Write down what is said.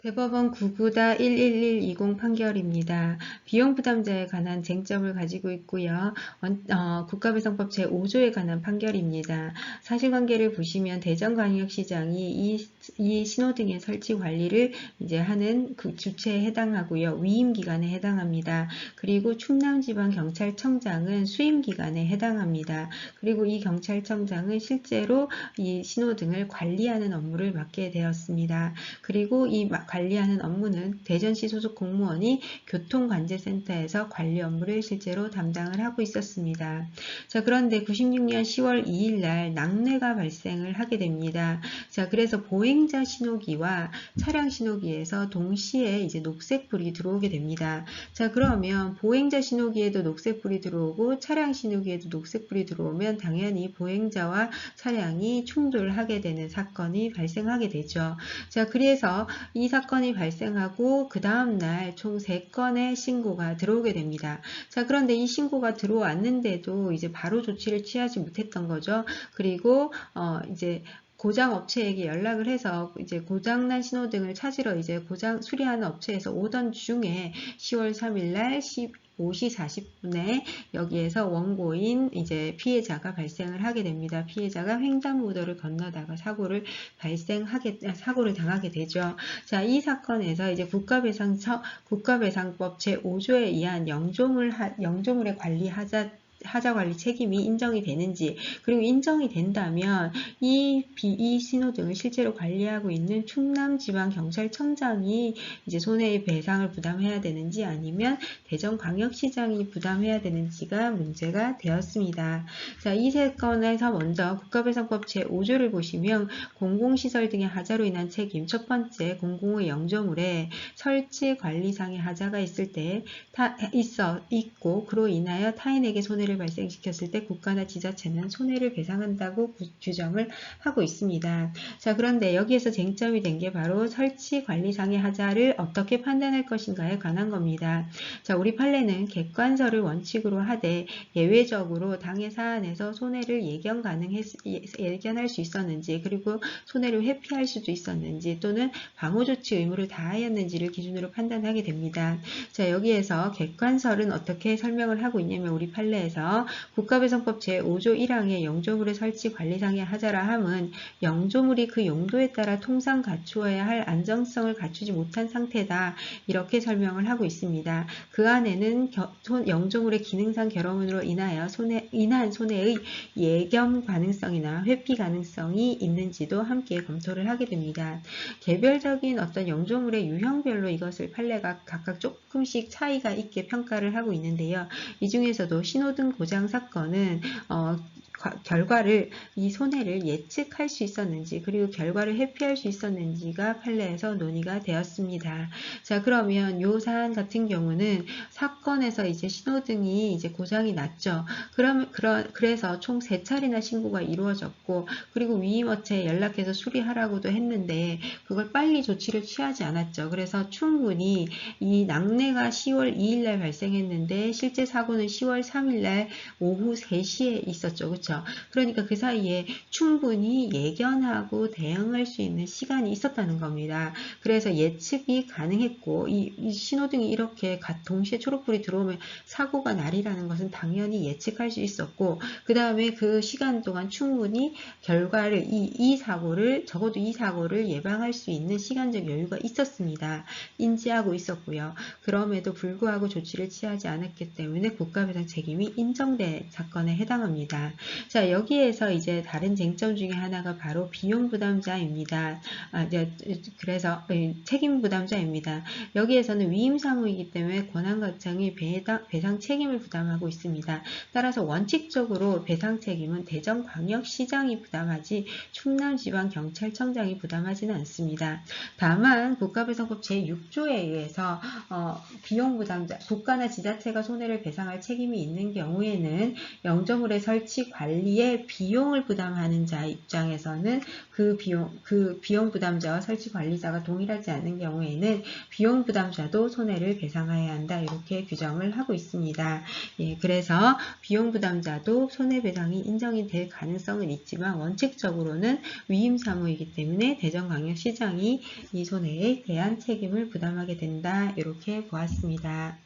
대법원 99-11120 판결입니다. 비용부담자에 관한 쟁점을 가지고 있고요. 국가배상법 제5조에 관한 판결입니다. 사실관계를 보시면 대전광역시장이 이 신호등의 설치 관리를 이제 하는 그 주체에 해당하고요. 위임기관에 해당합니다. 그리고 충남지방경찰청장은 수임기관에 해당합니다. 그리고 이 경찰청장은 실제로 이 신호등을 관리하는 업무를 맡게 되었습니다. 그리고 이 관리하는 업무는 대전시 소속 공무원이 교통관제센터에서 관리 업무를 실제로 담당을 하고 있었습니다. 자, 그런데 96년 10월 2일 날 낙뢰가 발생을 하게 됩니다. 자, 그래서 보행자 신호기와 차량 신호기에서 동시에 이제 녹색불이 들어오게 됩니다. 자, 그러면 보행자 신호기에도 녹색불이 들어오고 차량 신호기에도 녹색불이 들어오면 당연히 보행자와 차량이 충돌하게 되는 사건이 발생하게 되죠. 자, 그래서 이 사건이 발생하고 그 다음날 총 3건의 신고가 들어오게 됩니다. 자, 그런데 이 신고가 들어왔는데도 이제 바로 조치를 취하지 못했던 거죠. 그리고 이제 고장 업체에게 연락을 해서 이제 고장난 신호등을 찾으러 이제 고장 수리하는 업체에서 오던 중에 10월 3일 날 5시 40분에 여기에서 원고인 이제 피해자가 발생을 하게 됩니다. 피해자가 횡단보도를 건너다가 사고를 당하게 되죠. 자, 이 사건에서 이제 국가배상법 제5조에 의한 영조물의 하자 관리 책임이 인정이 되는지, 그리고 인정이 된다면 이 신호등을 실제로 관리하고 있는 충남지방경찰청장이 이제 손해배상을 부담해야 되는지 아니면 대전광역시장이 부담해야 되는지가 문제가 되었습니다. 자, 이 사건에서 먼저 국가배상법 제5조를 보시면 공공시설 등의 하자로 인한 책임, 첫 번째 공공의 영조물에 설치 관리상의 하자가 있을 때 있고 그로 인하여 타인에게 손해를 발생시켰을 때 국가나 지자체는 손해를 배상한다고 규정을 하고 있습니다. 자, 그런데 여기에서 쟁점이 된 게 바로 설치 관리상의 하자를 어떻게 판단할 것인가에 관한 겁니다. 자, 우리 판례는 객관설을 원칙으로 하되 예외적으로 당해 사안에서 손해를 예견할 수 있었는지, 그리고 손해를 회피할 수도 있었는지, 또는 방호조치 의무를 다하였는지를 기준으로 판단하게 됩니다. 자, 여기에서 객관설은 어떻게 설명을 하고 있냐면 우리 판례에서 국가배상법 제5조 1항의 영조물의 설치 관리상의 하자라 함은 영조물이 그 용도에 따라 통상 갖추어야 할 안정성을 갖추지 못한 상태다, 이렇게 설명을 하고 있습니다. 그 안에는 영조물의 기능상 결함으로 인한 손해의 예견 가능성이나 회피 가능성이 있는지도 함께 검토를 하게 됩니다. 개별적인 어떤 영조물의 유형별로 이것을 판례가 각각 조금씩 차이가 있게 평가를 하고 있는데요. 이 중에서도 신호등 고장 사건은 결과를, 이 손해를 예측할 수 있었는지, 그리고 결과를 회피할 수 있었는지가 판례에서 논의가 되었습니다. 자, 그러면 요 사안 같은 경우는 사건에서 이제 신호등이 이제 고장이 났죠. 그래서 총 3차례나 신고가 이루어졌고, 그리고 위임업체에 연락해서 수리하라고도 했는데 그걸 빨리 조치를 취하지 않았죠. 그래서 충분히 이 낙뢰가 10월 2일 날 발생했는데 실제 사고는 10월 3일 날 오후 3시에 있었죠. 그렇죠? 그러니까 그 사이에 충분히 예견하고 대응할 수 있는 시간이 있었다는 겁니다. 그래서 예측이 가능했고, 이 신호등이 이렇게 동시에 초록불이 들어오면 사고가 날이라는 것은 당연히 예측할 수 있었고, 그 다음에 그 시간 동안 충분히 결과를 적어도 이 사고를 예방할 수 있는 시간적 여유가 있었습니다. 인지하고 있었고요. 그럼에도 불구하고 조치를 취하지 않았기 때문에 국가배상 책임이 인정된 사건에 해당합니다. 자, 여기에서 이제 다른 쟁점 중에 하나가 바로 비용 부담자입니다. 그래서 책임 부담자입니다. 여기에서는 위임 사무이기 때문에 권한과장이 배상 책임을 부담하고 있습니다. 따라서 원칙적으로 배상 책임은 대전광역시장이 부담하지 충남지방경찰청장이 부담하지는 않습니다. 다만 국가배상법 제6조에 의해서 비용 부담자, 국가나 지자체가 손해를 배상할 책임이 있는 경우에는 영조물의 설치 관리 관리의 비용을 부담하는 자 입장에서는 그 비용 부담자와 설치 관리자가 동일하지 않는 경우에는 비용 부담자도 손해를 배상해야 한다. 이렇게 규정을 하고 있습니다. 예, 그래서 비용 부담자도 손해배상이 인정이 될 가능성은 있지만 원칙적으로는 위임 사무이기 때문에 대전광역시장이 이 손해에 대한 책임을 부담하게 된다. 이렇게 보았습니다.